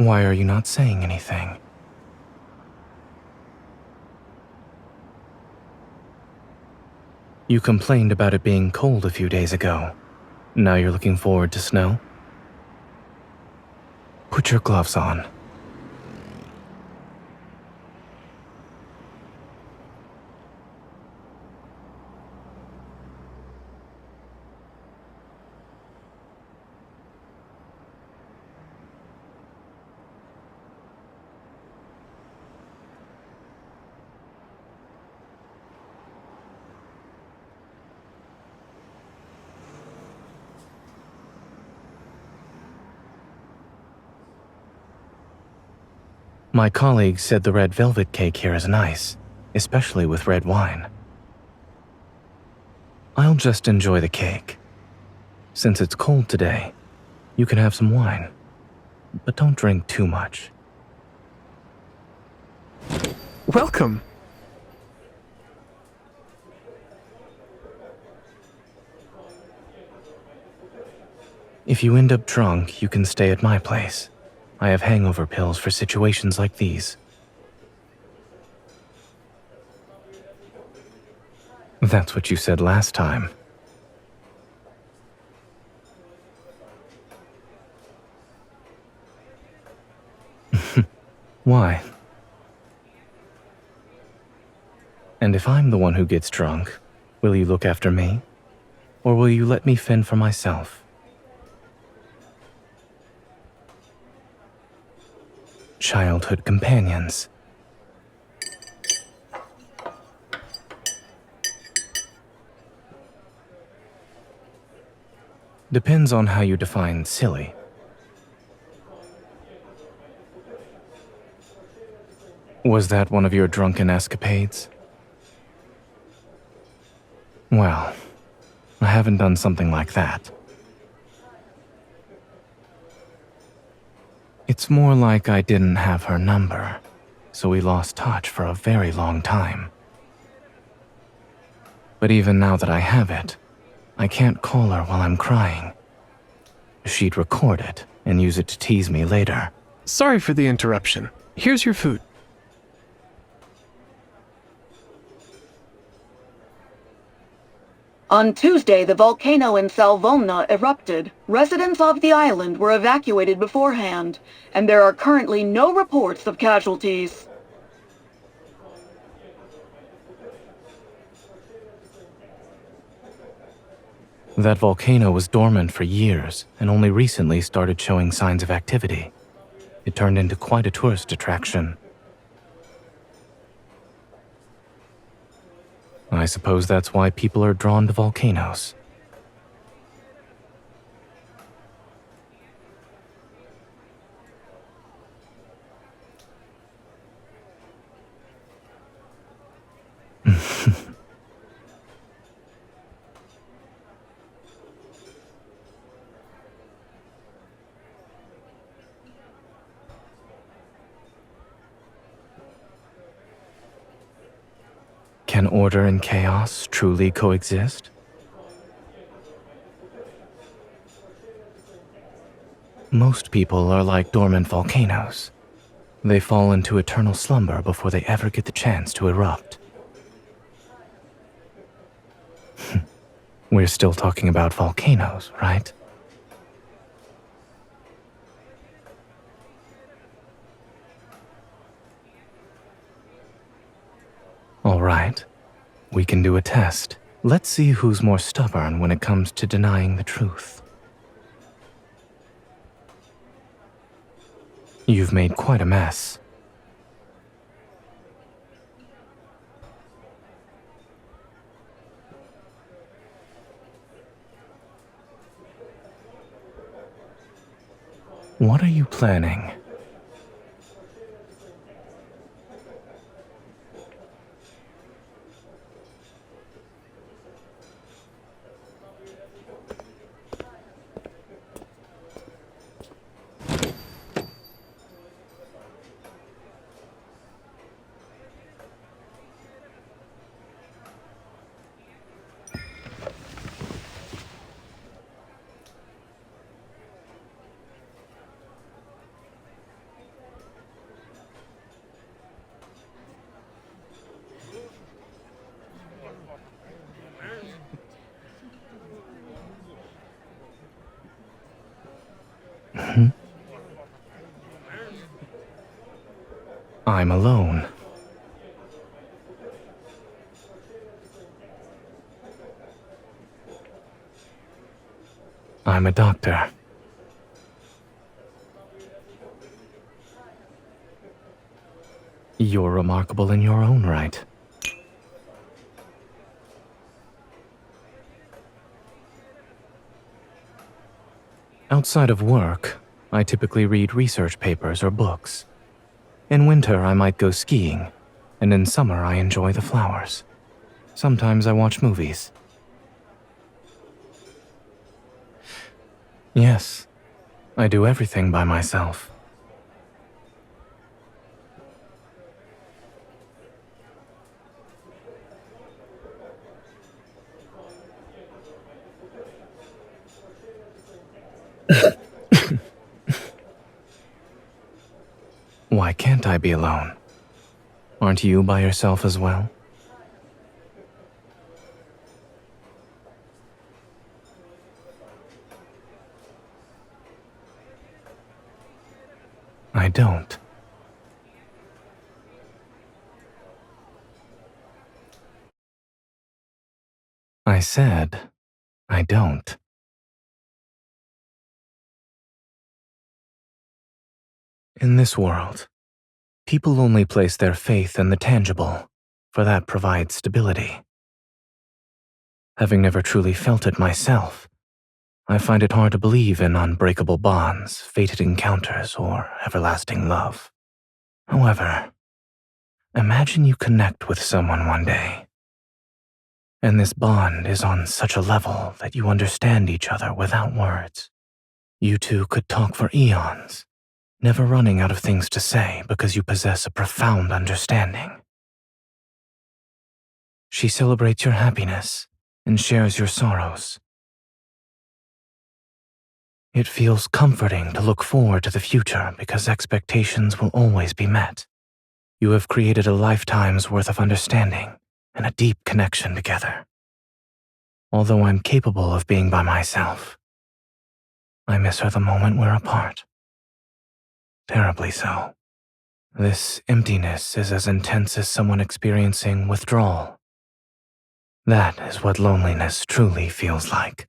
Why are you not saying anything? You complained about it being cold a few days ago. Now you're looking forward to snow? Put your gloves on. My colleague said the red velvet cake here is nice, especially with red wine. I'll just enjoy the cake. Since it's cold today, you can have some wine, but don't drink too much. Welcome. If you end up drunk, you can stay at my place. I have hangover pills for situations like these. That's what you said last time. Why? And if I'm the one who gets drunk, will you look after me? Or will you let me fend for myself? Childhood companions. Depends on how you define silly. Was that one of your drunken escapades? Well, I haven't done something like that. It's more like I didn't have her number, so we lost touch for a very long time. But even now that I have it, I can't call her while I'm crying. She'd record it and use it to tease me later. Sorry for the interruption. Here's your food. On Tuesday, the volcano in Salvolna erupted. Residents of the island were evacuated beforehand, and there are currently no reports of casualties. That volcano was dormant for years and only recently started showing signs of activity. It turned into quite a tourist attraction. I suppose that's why people are drawn to volcanoes. Can order and chaos truly coexist? Most people are like dormant volcanoes. They fall into eternal slumber before they ever get the chance to erupt. We're still talking about volcanoes, right? All right, we can do a test. Let's see who's more stubborn when it comes to denying the truth. You've made quite a mess. What are you planning? I'm alone. I'm a doctor. You're remarkable in your own right. Outside of work, I typically read research papers or books. In winter, I might go skiing, and in summer, I enjoy the flowers. Sometimes I watch movies. Yes, I do everything by myself. Why can't I be alone? Aren't you by yourself as well? I don't. I said, I don't. In this world, people only place their faith in the tangible, for that provides stability. Having never truly felt it myself, I find it hard to believe in unbreakable bonds, fated encounters, or everlasting love. However, imagine you connect with someone one day, and this bond is on such a level that you understand each other without words. You two could talk for eons, never running out of things to say because you possess a profound understanding. She celebrates your happiness and shares your sorrows. It feels comforting to look forward to the future because expectations will always be met. You have created a lifetime's worth of understanding and a deep connection together. Although I'm capable of being by myself, I miss her the moment we're apart. Terribly so. This emptiness is as intense as someone experiencing withdrawal. That is what loneliness truly feels like.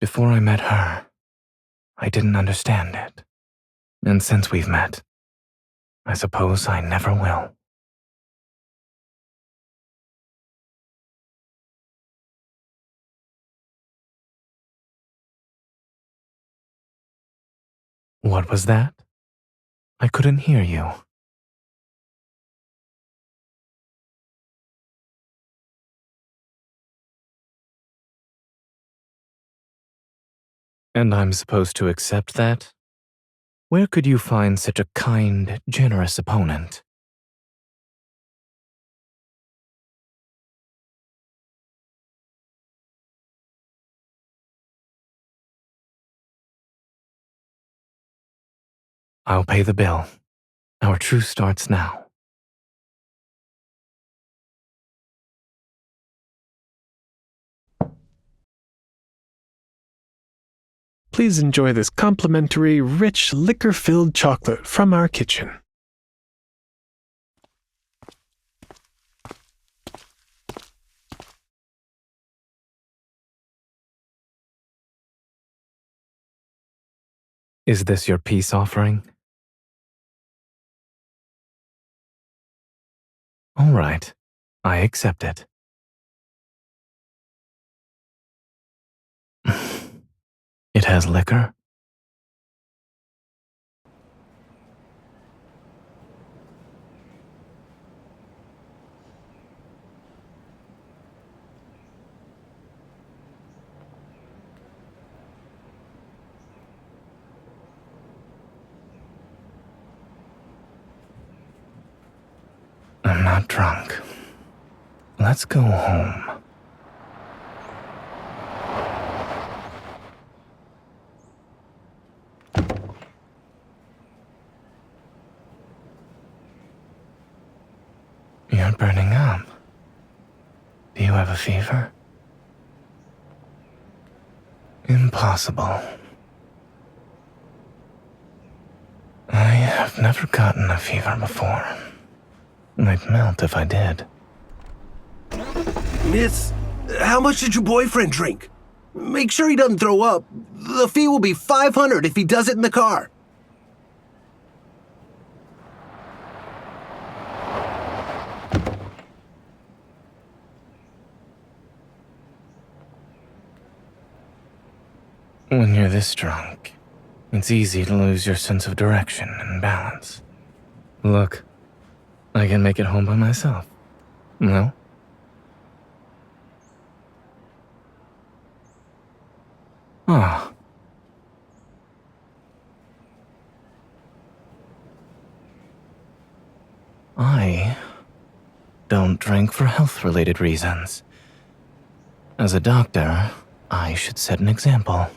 Before I met her, I didn't understand it. And since we've met, I suppose I never will. What was that? I couldn't hear you. And I'm supposed to accept that? Where could you find such a kind, generous opponent? I'll pay the bill. Our truce starts now. Please enjoy this complimentary, rich, liquor-filled chocolate from our kitchen. Is this your peace offering? All right, I accept it. It has liquor? I'm not drunk. Let's go home. You're burning up. Do you have a fever? Impossible. I've never gotten a fever before. I'd melt if I did. Miss, how much did your boyfriend drink? Make sure he doesn't throw up. The fee will be $500 if he does it in the car. When you're this drunk, it's easy to lose your sense of direction and balance. Look, I can make it home by myself. No? Ah. I don't drink for health-related reasons. As a doctor, I should set an example.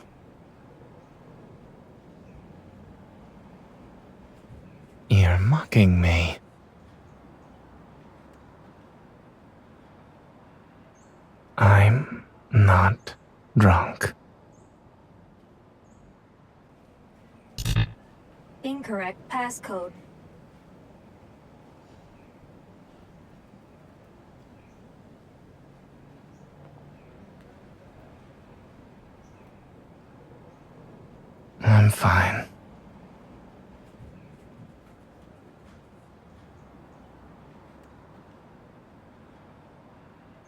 You're mocking me. I'm not drunk. Incorrect passcode. I'm fine.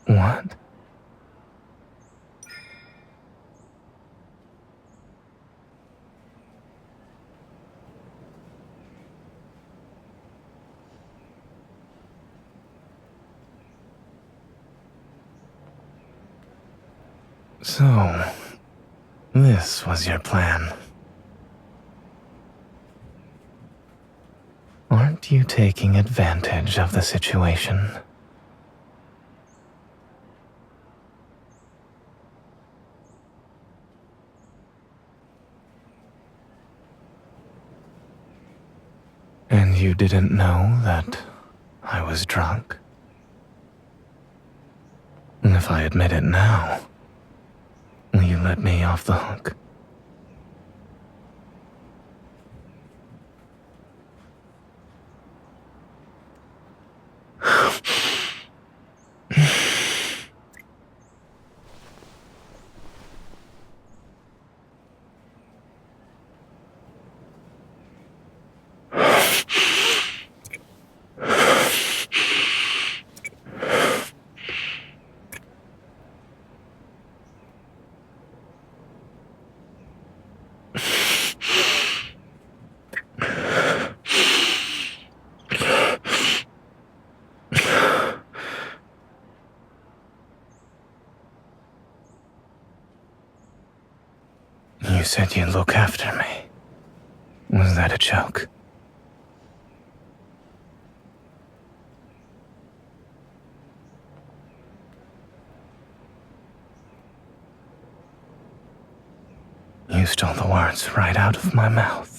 What? So, this was your plan. Aren't you taking advantage of the situation? And you didn't know that I was drunk? If I admit it now, will you let me off the hook? You said you'd look after me. Was that a joke? You stole the words right out of my mouth.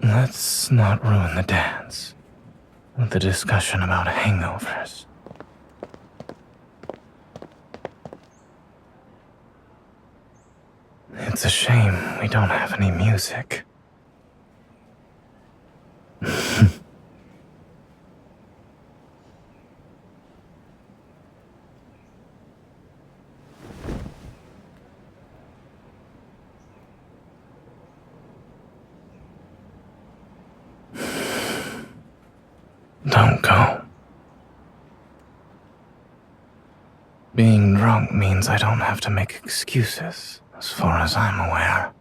Let's not ruin the dance with the discussion about hangovers. It's a shame we don't have any music. Don't go. Being drunk means I don't have to make excuses, as far as I'm aware.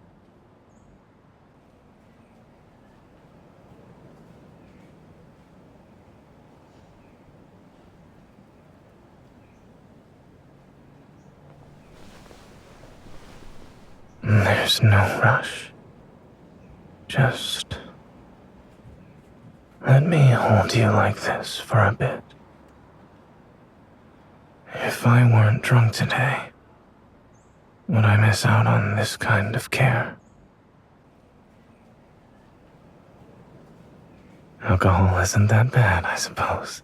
There's no rush. Just let me hold you like this for a bit. If I weren't drunk today, would I miss out on this kind of care? Alcohol isn't that bad, I suppose.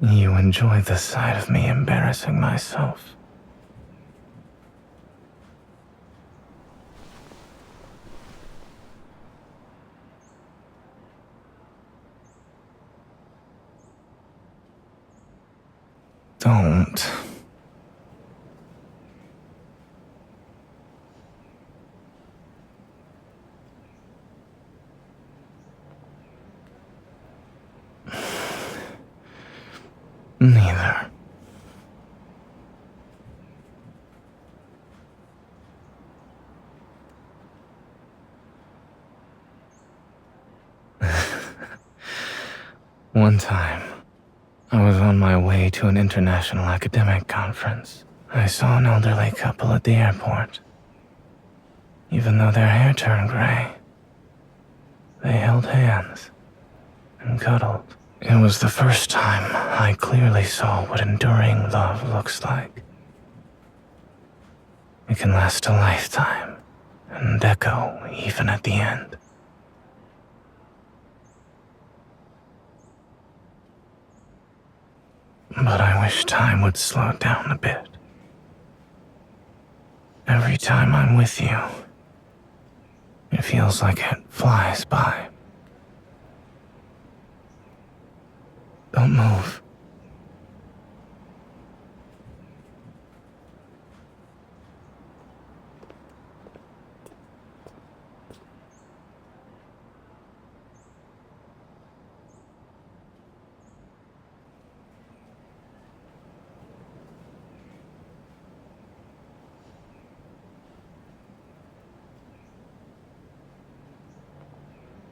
You enjoy the sight of me embarrassing myself. Don't. Neither. One time, I was on my way to an international academic conference. I saw an elderly couple at the airport. Even though their hair turned gray, they held hands and cuddled. It was the first time I clearly saw what enduring love looks like. It can last a lifetime and echo even at the end. But I wish time would slow down a bit. Every time I'm with you, it feels like it flies by. Don't move.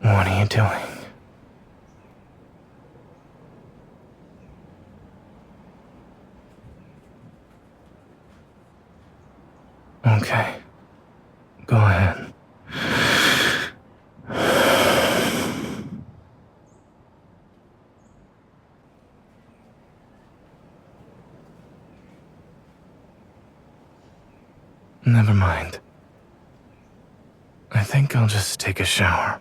What are you doing? Okay. Go ahead. Never mind. I think I'll just take a shower.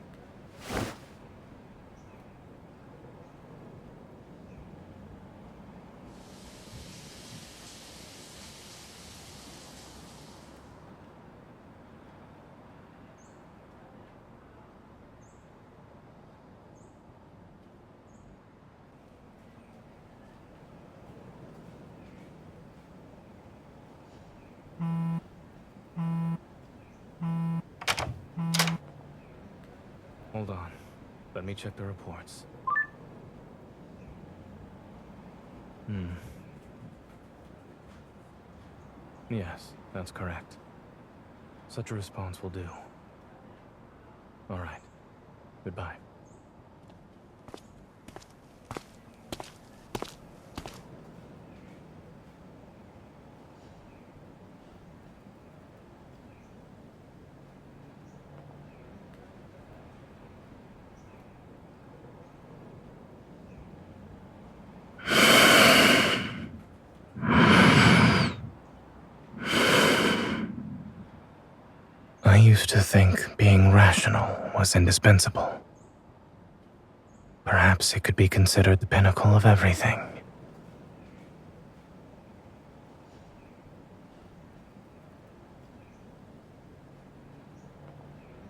Hold on. Let me check the reports. Yes, that's correct. Such a response will do. All right. Goodbye. I used to think being rational was indispensable. Perhaps it could be considered the pinnacle of everything.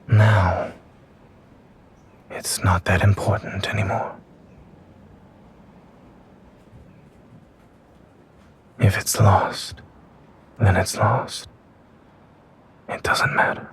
Now, it's not that important anymore. If it's lost, then it's lost. It doesn't matter.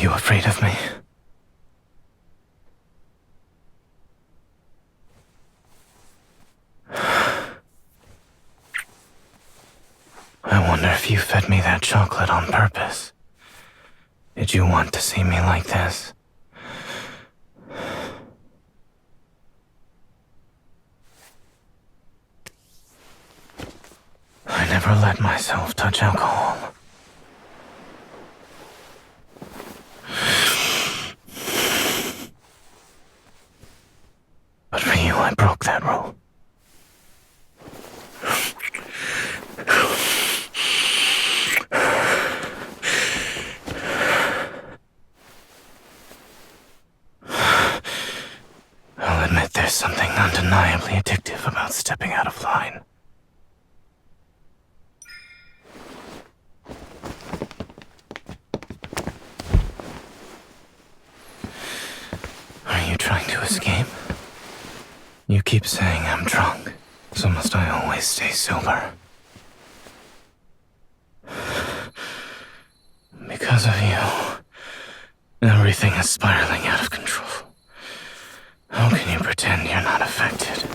you afraid of me? I wonder if you fed me that chocolate on purpose. Did you want to see me like this? I never let myself touch alcohol. But for you, I broke that rule. I'll admit there's something undeniably addictive about stepping out of line. Are you trying to escape? You keep saying I'm drunk, so must I always stay sober? Because of you, everything is spiraling out of control. How can you pretend you're not affected?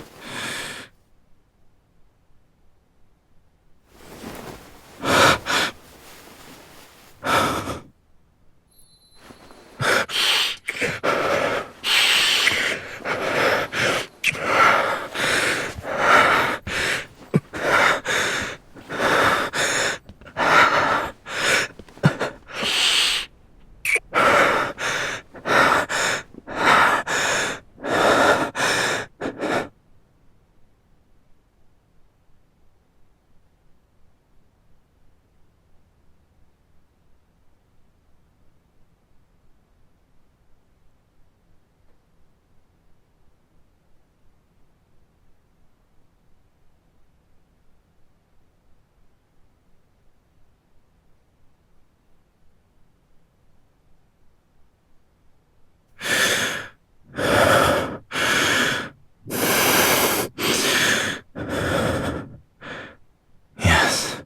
Yes,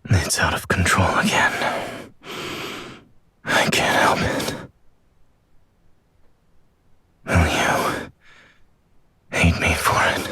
it's out of control again. I can't help it. Will you hate me for it?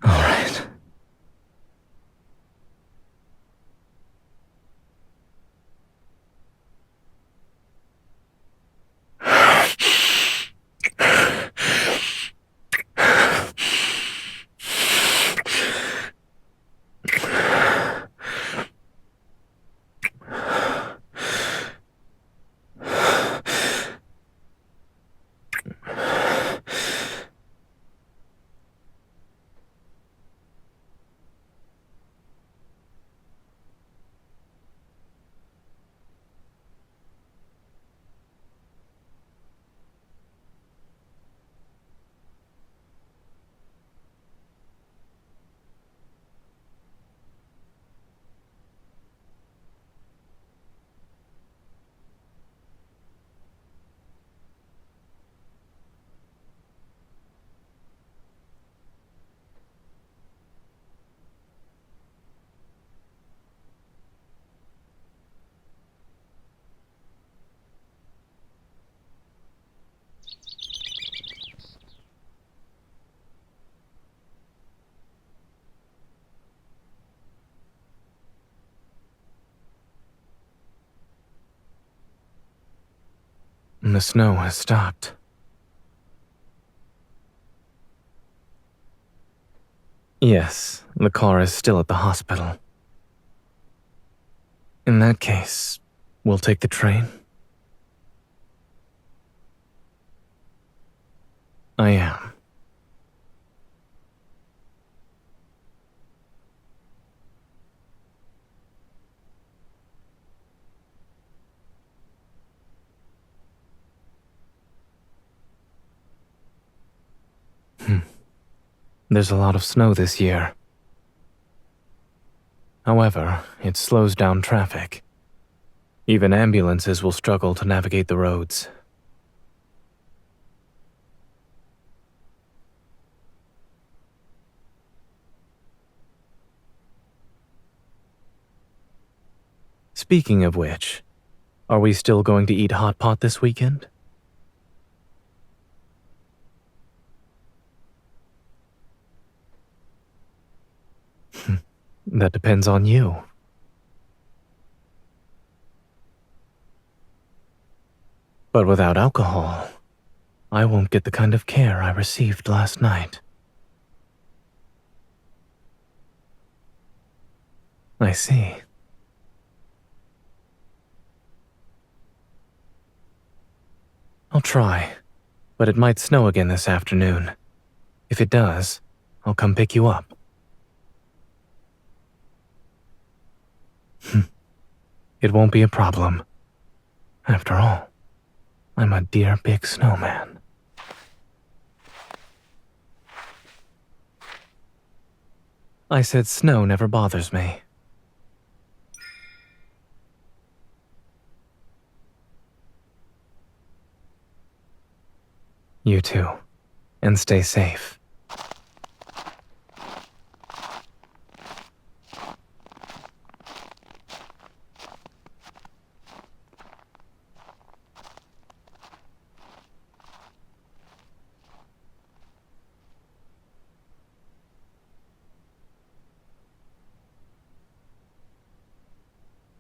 All right. The snow has stopped. Yes, the car is still at the hospital. In that case, we'll take the train? I am. There's a lot of snow this year. However, it slows down traffic. Even ambulances will struggle to navigate the roads. Speaking of which, are we still going to eat hot pot this weekend? That depends on you. But without alcohol, I won't get the kind of care I received last night. I see. I'll try, but it might snow again this afternoon. If it does, I'll come pick you up. It won't be a problem. After all, I'm a dear big snowman. I said snow never bothers me. You too, and stay safe.